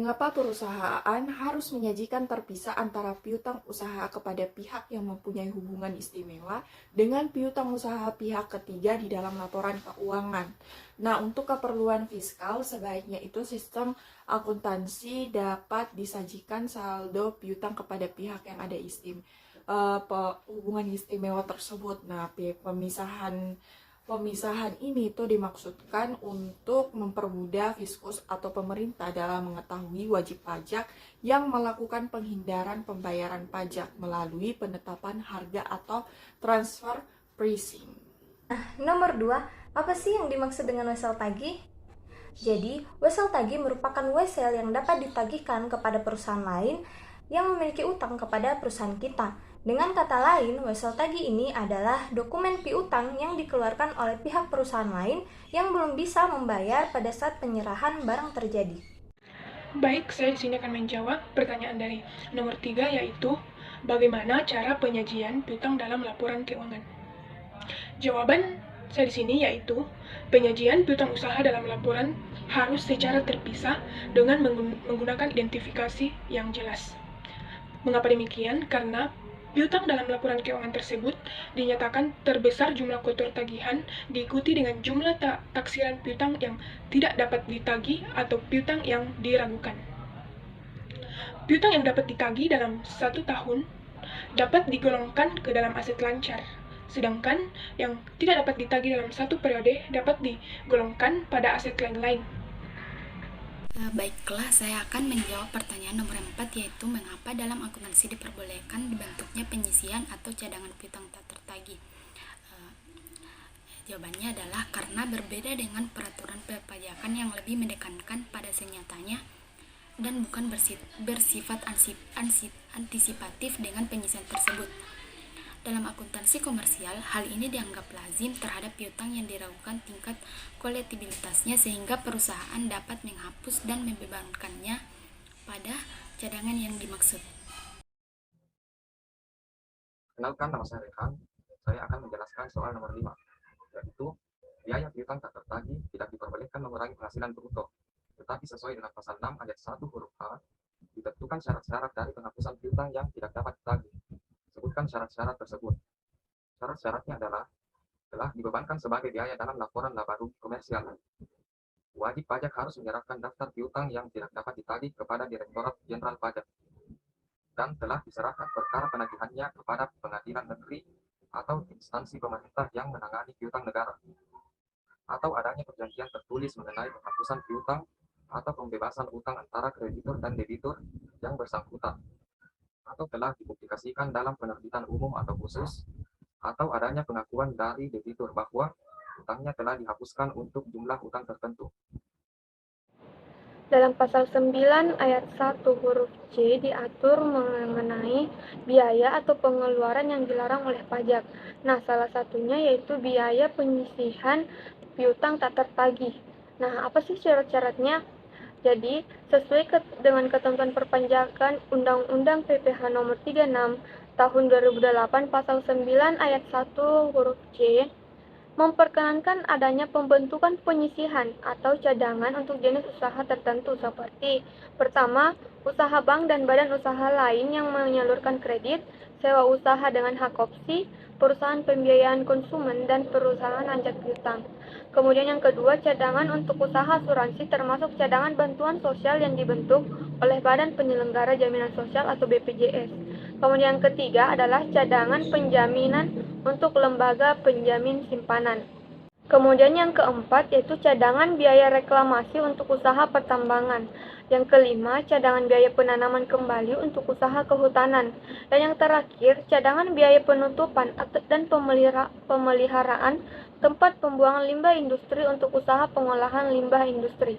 Mengapa perusahaan harus menyajikan terpisah antara piutang usaha kepada pihak yang mempunyai hubungan istimewa dengan piutang usaha pihak ketiga di dalam laporan keuangan? Nah, untuk keperluan fiskal, sebaiknya itu sistem akuntansi dapat disajikan saldo piutang kepada pihak yang ada hubungan istimewa tersebut. Nah, pemisahan Pemisahan ini tuh dimaksudkan untuk mempermudah fiskus atau pemerintah dalam mengetahui wajib pajak yang melakukan penghindaran pembayaran pajak melalui penetapan harga atau transfer pricing. Nomor 2, apa sih yang dimaksud dengan wesel tagih? Jadi, wesel tagih merupakan wesel yang dapat ditagihkan kepada perusahaan lain yang memiliki utang kepada perusahaan kita. Dengan kata lain, wesel tagih ini adalah dokumen piutang yang dikeluarkan oleh pihak perusahaan lain yang belum bisa membayar pada saat penyerahan barang terjadi. Baik, saya di sini akan menjawab pertanyaan dari nomor 3, yaitu bagaimana cara penyajian piutang dalam laporan keuangan. Jawaban saya di sini yaitu penyajian piutang usaha dalam laporan harus secara terpisah dengan menggunakan identifikasi yang jelas. Mengapa demikian? Karena piutang dalam laporan keuangan tersebut dinyatakan terbesar jumlah kotor tagihan diikuti dengan jumlah taksiran piutang yang tidak dapat ditagih atau piutang yang diragukan. Piutang yang dapat ditagih dalam 1 tahun dapat digolongkan ke dalam aset lancar, sedangkan yang tidak dapat ditagih dalam 1 periode dapat digolongkan pada aset lain-lain. Baiklah, saya akan menjawab pertanyaan nomor 4, yaitu mengapa dalam akuntansi diperbolehkan dibentuknya penyisihan atau cadangan piutang tak tertagih. Eh, Jawabannya adalah karena berbeda dengan peraturan perpajakan yang lebih menekankan pada senyatanya dan bukan bersifat antisipatif dengan penyisihan tersebut. Dalam akuntansi komersial, hal ini dianggap lazim terhadap piutang yang diragukan tingkat kolektibilitasnya sehingga perusahaan dapat menghapus dan membebankannya pada cadangan yang dimaksud. Kenalkan, nama saya Rehan. Saya akan menjelaskan soal nomor 5, yaitu biaya piutang tak tertagih tidak diperbolehkan mengurangi penghasilan bruto, tetapi sesuai dengan pasal 6 ayat 1 huruf A, ditentukan syarat-syarat dari penghapusan piutang yang tidak dapat ditagih. Sebutkan syarat-syarat tersebut. Syarat-syaratnya adalah telah dibebankan sebagai biaya dalam laporan laba rugi komersial. Wajib pajak harus menyerahkan daftar piutang yang tidak dapat ditagih kepada Direktorat Jenderal Pajak dan telah diserahkan perkara penagihannya kepada pengadilan negeri atau instansi pemerintah yang menangani piutang negara, atau adanya perjanjian tertulis mengenai penghapusan piutang atau pembebasan utang antara kreditur dan debitur yang bersangkutan, atau telah dipublikasikan dalam penerbitan umum atau khusus, atau adanya pengakuan dari debitur bahwa utangnya telah dihapuskan untuk jumlah utang tertentu. Dalam pasal 9 ayat 1 huruf C diatur mengenai biaya atau pengeluaran yang dilarang oleh pajak. Nah, salah satunya yaitu biaya penyisihan piutang tak tertagih. Nah, apa sih syarat-syaratnya? Jadi, sesuai dengan ketentuan perpajakan Undang-Undang PPH Nomor 36 Tahun 2008 Pasal 9 ayat 1 huruf C memperkenankan adanya pembentukan penyisihan atau cadangan untuk jenis usaha tertentu seperti pertama, usaha bank dan badan usaha lain yang menyalurkan kredit, sewa usaha dengan hak opsi, perusahaan pembiayaan konsumen, dan perusahaan ajak piutang. Kemudian yang kedua, cadangan untuk usaha asuransi termasuk cadangan bantuan sosial yang dibentuk oleh Badan Penyelenggara Jaminan Sosial atau BPJS. Kemudian yang ketiga adalah cadangan penjaminan untuk lembaga penjamin simpanan. Kemudian yang keempat yaitu cadangan biaya reklamasi untuk usaha pertambangan. Yang kelima, cadangan biaya penanaman kembali untuk usaha kehutanan. Dan yang terakhir, cadangan biaya penutupan dan pemeliharaan tempat pembuangan limbah industri untuk usaha pengolahan limbah industri.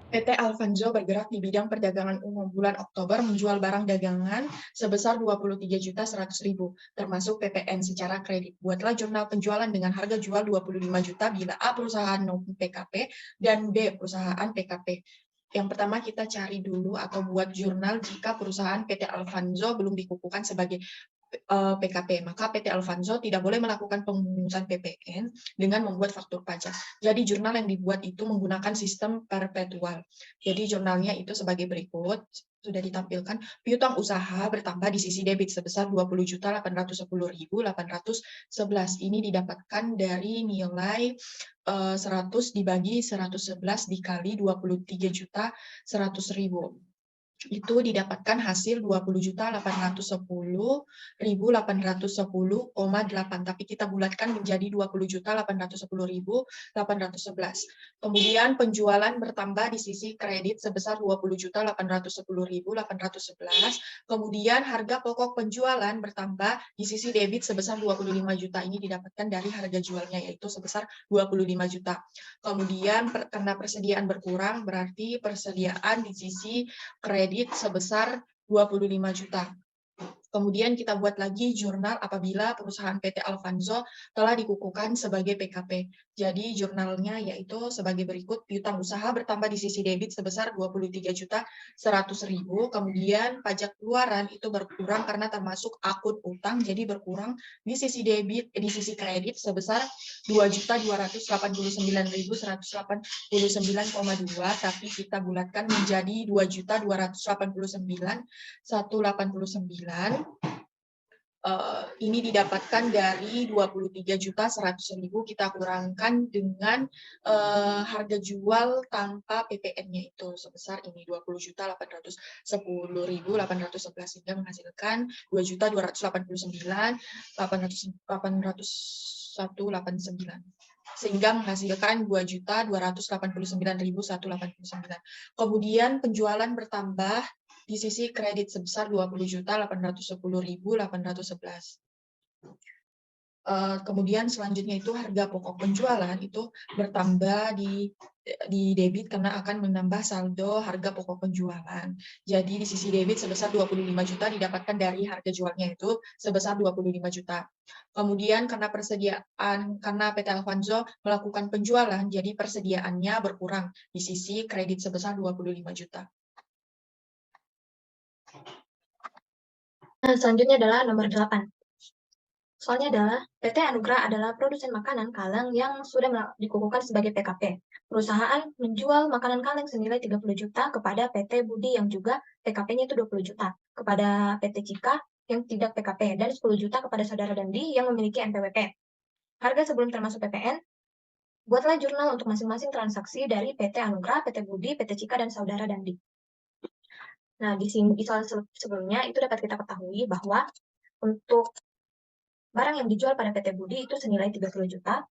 PT Alfanzo bergerak di bidang perdagangan umum. Bulan Oktober menjual barang dagangan sebesar 23.100.000, termasuk PPN secara kredit. Buatlah jurnal penjualan dengan harga jual 25 juta bila A perusahaan non PKP dan B perusahaan PKP. Yang pertama kita cari dulu atau buat jurnal jika perusahaan PT Alfanzo belum dikukuhkan sebagai PKP, maka PT Alfanzo tidak boleh melakukan pemungutan PPN dengan membuat faktur pajak. Jadi jurnal yang dibuat itu menggunakan sistem perpetual. Jadi jurnalnya itu sebagai berikut, sudah ditampilkan. Piutang usaha bertambah di sisi debit sebesar 20.810.811. Ini didapatkan dari nilai 100 dibagi 111 dikali 23.100.000. Itu didapatkan hasil 20.810.810,8, tapi kita bulatkan menjadi 20.810.811. Kemudian penjualan bertambah di sisi kredit sebesar 20.810.811. Kemudian harga pokok penjualan bertambah di sisi debit sebesar 25 juta. Ini didapatkan dari harga jualnya, yaitu sebesar 25 juta. Kemudian karena persediaan berkurang, berarti persediaan di sisi kredit sebesar 25 juta. Kemudian kita buat lagi jurnal apabila perusahaan PT Alfanzo telah dikukuhkan sebagai PKP. Jadi jurnalnya yaitu sebagai berikut: piutang usaha bertambah di sisi debit sebesar 23.100.000. Kemudian pajak keluaran itu berkurang karena termasuk akun utang, jadi berkurang di sisi debit, di sisi kredit sebesar 2.289.189,2, tapi kita bulatkan menjadi 2.289.189. Ini didapatkan dari 23.100.000, kita kurangkan dengan harga jual tanpa PPN-nya itu sebesar ini 20.810.811, sehingga menghasilkan 2.289.801,89, sehingga menghasilkan 2.289.189. Kemudian penjualan bertambah di sisi kredit sebesar 20.810.811. Kemudian selanjutnya itu harga pokok penjualan itu bertambah di debit karena akan menambah saldo harga pokok penjualan. Jadi di sisi debit sebesar 25 juta didapatkan dari harga jualnya itu sebesar 25 juta. Kemudian karena PT Alfanzo melakukan penjualan, jadi persediaannya berkurang di sisi kredit sebesar 25 juta. Nah, selanjutnya adalah nomor 8. Soalnya adalah PT Anugrah adalah produsen makanan kaleng yang sudah dikukuhkan sebagai PKP. Perusahaan menjual makanan kaleng senilai 30 juta kepada PT Budi yang juga PKP-nya itu 20 juta, kepada PT Cika yang tidak PKP, dan 10 juta kepada Saudara Dandi yang memiliki NPWP. Harga sebelum termasuk PPN, buatlah jurnal untuk masing-masing transaksi dari PT Anugrah, PT Budi, PT Cika, dan Saudara Dandi. Nah, di sini di soal sebelumnya itu dapat kita ketahui bahwa untuk barang yang dijual pada PT Budi itu senilai 30 juta.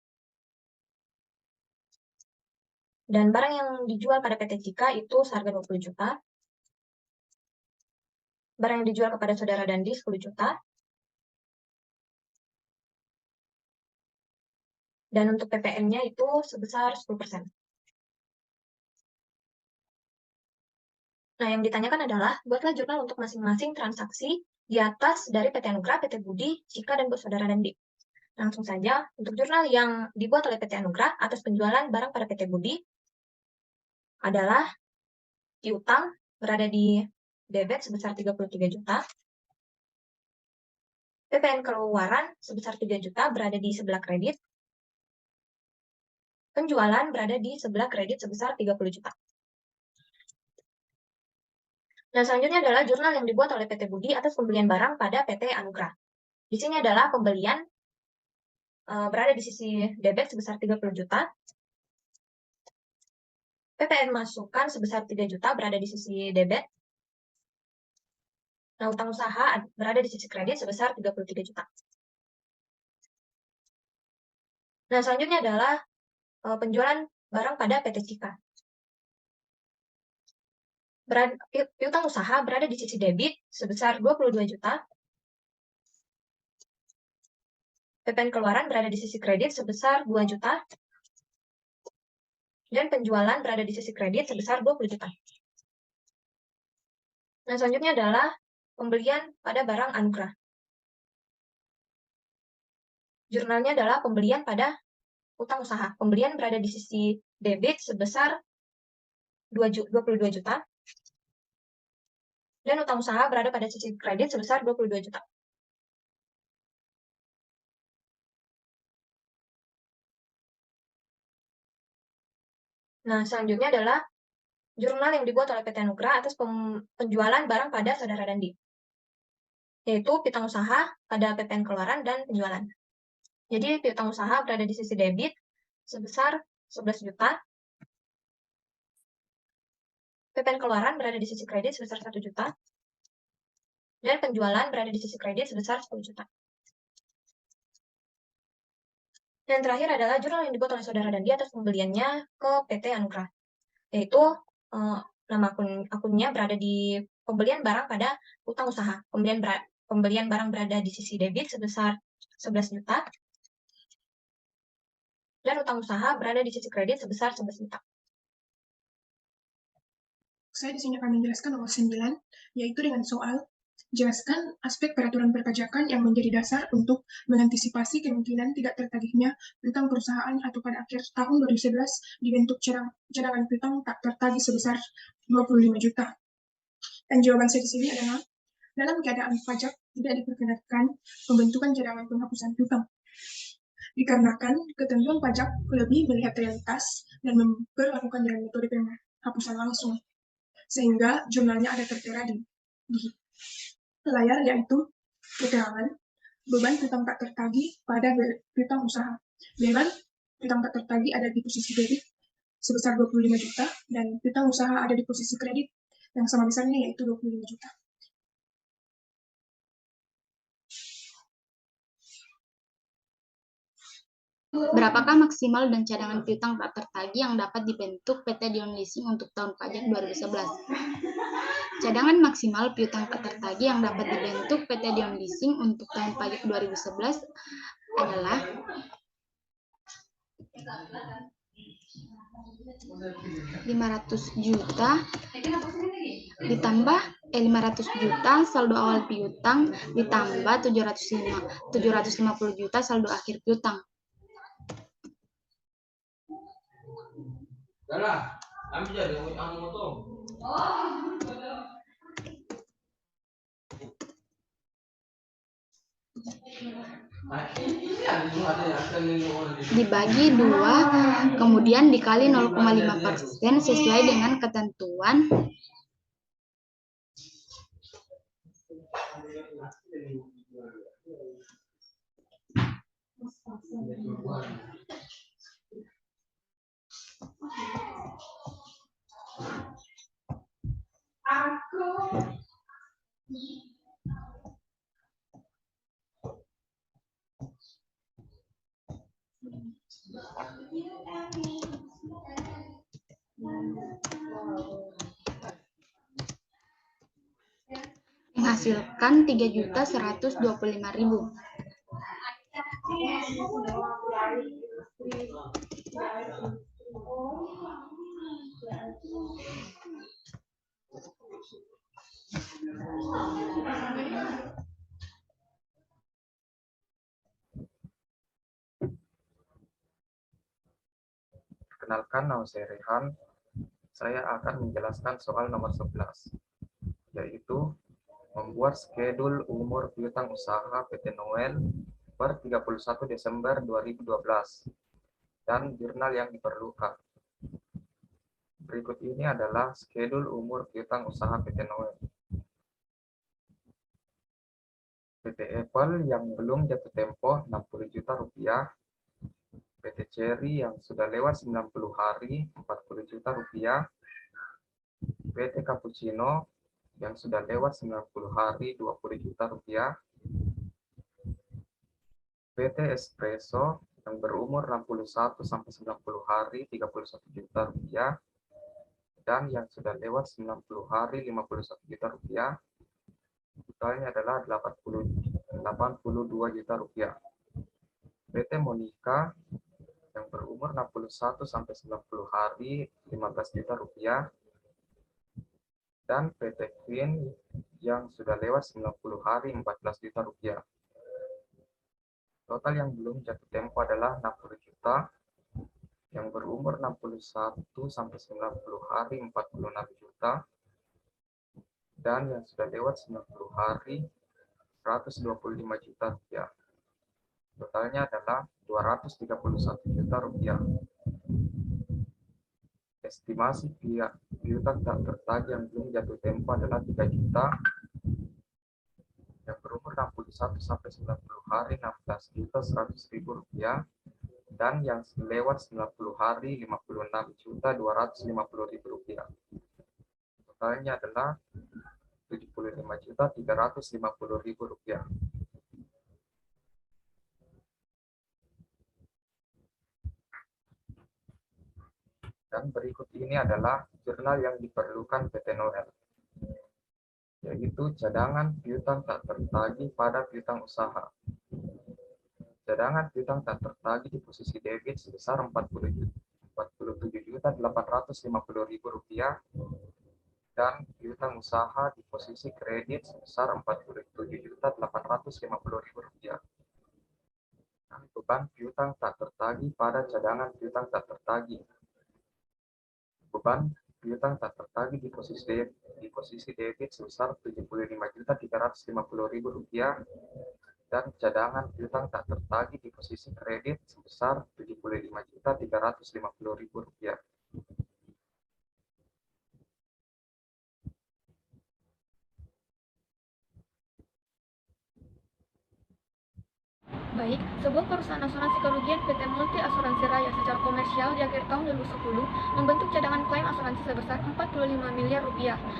Dan barang yang dijual pada PT Cika itu seharga 20 juta. Barang yang dijual kepada Saudara Dandi 10 juta. Dan untuk PPN-nya itu sebesar 10%. Nah, yang ditanyakan adalah, buatlah jurnal untuk masing-masing transaksi di atas dari PT Anugrah, PT Budi, Cika, dan Saudara Dandi. Langsung saja, untuk jurnal yang dibuat oleh PT Anugrah atas penjualan barang pada PT Budi adalah piutang berada di debit sebesar 33 juta. PPN keluaran sebesar 3 juta berada di sebelah kredit. Penjualan berada di sebelah kredit sebesar 30 juta. Nah, selanjutnya adalah jurnal yang dibuat oleh PT Budi atas pembelian barang pada PT Anugrah. Di sini adalah pembelian berada di sisi debit sebesar 30 juta. PPN masukan sebesar 3 juta berada di sisi debit. Nah, utang usaha berada di sisi kredit sebesar 33 juta. Nah, selanjutnya adalah penjualan barang pada PT Cika. Piutang usaha berada di sisi debit sebesar 22 juta. PPN keluaran berada di sisi kredit sebesar 2 juta. Dan penjualan berada di sisi kredit sebesar 20 juta. Nah, selanjutnya adalah pembelian pada barang Anugrah. Jurnalnya adalah pembelian pada utang usaha. Pembelian berada di sisi debit sebesar 22 juta. Dan utang usaha berada pada sisi kredit sebesar 22 juta. Nah, selanjutnya adalah jurnal yang dibuat oleh PT Anugrah atas penjualan barang pada Saudara Dandi, yaitu piutang usaha pada PPN keluaran dan penjualan. Jadi piutang usaha berada di sisi debit sebesar 11 juta, PPN keluaran berada di sisi kredit sebesar 1 juta, dan penjualan berada di sisi kredit sebesar 10 juta. Dan terakhir adalah jurnal yang dibuat oleh Saudara Dandi atas pembeliannya ke PT Anugrah, yaitu nama akunnya berada di pembelian barang pada utang usaha. Pembelian barang berada di sisi debit sebesar 11 juta, dan utang usaha berada di sisi kredit sebesar 11 juta. Saya di sini akan menjelaskan nomor 9, yaitu dengan soal jelaskan aspek peraturan perpajakan yang menjadi dasar untuk mengantisipasi kemungkinan tidak tertagihnya piutang perusahaan atau pada akhir tahun 2011 dibentuk cadangan piutang tak tertagih sebesar 25 juta. Dan jawaban saya di sini adalah dalam keadaan pajak tidak diperkenankan pembentukan cadangan penghapusan piutang. Dikarenakan ketentuan pajak lebih melihat realitas dan memperlakukan dengan metode penghapusan langsung, sehingga jurnalnya ada tertera di layar, yaitu keterangan beban piutang tak tertagih pada piutang usaha. Beban piutang tak tertagih ada di posisi debit sebesar 25 juta dan piutang usaha ada di posisi kredit yang sama besarnya, yaitu 25 juta. Berapakah maksimal dan cadangan piutang tak tertagih yang dapat dibentuk PT Dion Leasing untuk tahun pajak 2011? Cadangan maksimal piutang tak tertagih yang dapat dibentuk PT Dion Leasing untuk tahun pajak 2011 adalah 500 juta ditambah 500 juta saldo awal piutang ditambah 750 juta saldo akhir piutang. Dibagi 2, kemudian dikali 0,5% sesuai dengan ketentuan menghasilkan 3.125.000. Perkenalkan, nama saya Rehan. Saya akan menjelaskan soal nomor 11, yaitu membuat skedul umur piutang usaha PT Noel per 31 Desember 2012 dan jurnal yang diperlukan. Berikut ini adalah skedul umur piutang usaha PT Noel. PT Apple yang belum jatuh tempo 60 juta rupiah, PT Cherry yang sudah lewat 90 hari 40 juta rupiah, PT Cappuccino yang sudah lewat 90 hari 20 juta rupiah, PT Espresso yang berumur 61 sampai 90 hari 31 juta rupiah, dan yang sudah lewat 90 hari 51 juta rupiah, totalnya adalah 82 juta rupiah. PT Monica yang berumur 61 sampai 90 hari 15 juta rupiah, dan PT Queen yang sudah lewat 90 hari 14 juta rupiah. Total yang belum jatuh tempo adalah 60 juta, yang berumur 61 sampai 90 hari 46 juta, dan yang sudah lewat 90 hari 125 juta rupiah. Totalnya adalah 231 juta rupiah. Estimasi piutang tak tertagih yang belum jatuh tempo adalah 3 juta, yang berumur 61 sampai 90 hari 16.100.000 rupiah, dan yang lewat 90 hari 56.250.000 rupiah. Totalnya adalah 75.350.000 rupiah. Dan berikut ini adalah jurnal yang diperlukan PT Noel, yaitu cadangan piutang tak tertagih pada piutang usaha. Cadangan piutang tak tertagih di posisi debit sebesar Rp47.850.000 dan piutang usaha di posisi kredit sebesar Rp47.850.000. Nah, beban piutang tak tertagih pada cadangan piutang tak tertagih. Beban piutang tak tertagih di posisi debit sebesar Rp75.350.000 dan cadangan piutang tak tertagih di posisi kredit sebesar Rp75.350.000. Baik, sebuah perusahaan asuransi kerugian PT Multi Asuransi Raya secara komersial di akhir tahun 2010 membentuk cadangan klaim asuransi sebesar Rp45 miliar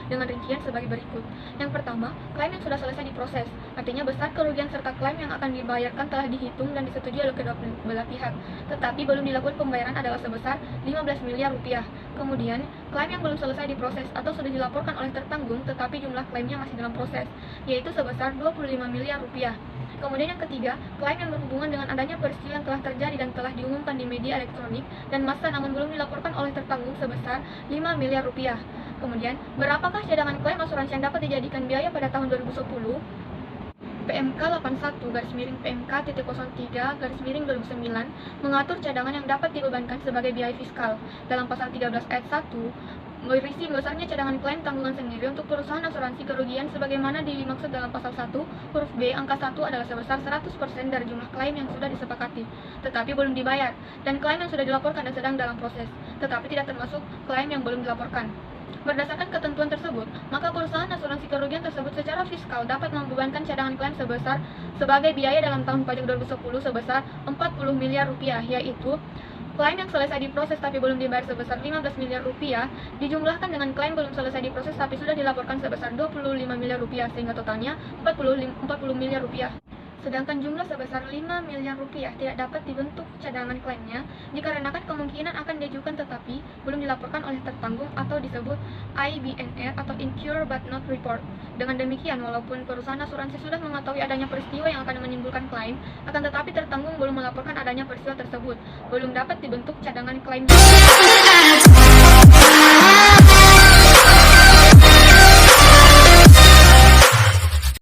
dengan rincian sebagai berikut. Yang pertama, klaim yang sudah selesai diproses, artinya besar kerugian serta klaim yang akan dibayarkan telah dihitung dan disetujui oleh kedua belah pihak, tetapi belum dilakukan pembayaran adalah sebesar Rp15 miliar. Kemudian, klaim yang belum selesai diproses atau sudah dilaporkan oleh tertanggung tetapi jumlah klaimnya masih dalam proses, yaitu sebesar Rp25 miliar. Kemudian yang ketiga, klaim yang berhubungan dengan adanya peristiwa yang telah terjadi dan telah diumumkan di media elektronik dan massa namun belum dilaporkan oleh tertanggung sebesar Rp5 miliar. Kemudian, berapakah cadangan klaim asuransi yang dapat dijadikan biaya pada tahun 2010? PMK 81-PMK.03-2009 mengatur cadangan yang dapat dibebankan sebagai biaya fiskal. Dalam pasal 13 ayat 1, berisi besarnya cadangan klaim tanggungan sendiri untuk perusahaan asuransi kerugian sebagaimana dimaksud dalam pasal 1, huruf B, angka 1 adalah sebesar 100% dari jumlah klaim yang sudah disepakati, tetapi belum dibayar, dan klaim yang sudah dilaporkan dan sedang dalam proses, tetapi tidak termasuk klaim yang belum dilaporkan. Berdasarkan ketentuan tersebut, maka perusahaan asuransi kerugian tersebut secara fiskal dapat membebankan cadangan klaim sebagai biaya dalam tahun pajak 2010 sebesar Rp40 miliar, yaitu klaim yang selesai diproses tapi belum dibayar sebesar Rp15 miliar, dijumlahkan dengan klaim belum selesai diproses tapi sudah dilaporkan sebesar Rp25 miliar, sehingga totalnya Rp40 miliar. Sedangkan jumlah sebesar Rp5 miliar tidak dapat dibentuk cadangan klaimnya dikarenakan kemungkinan akan diajukan tetapi belum dilaporkan oleh tertanggung atau disebut IBNR atau Incur But Not Report. Dengan demikian, walaupun perusahaan asuransi sudah mengetahui adanya peristiwa yang akan menimbulkan klaim, akan tetapi tertanggung belum melaporkan adanya peristiwa tersebut, belum dapat dibentuk cadangan klaimnya.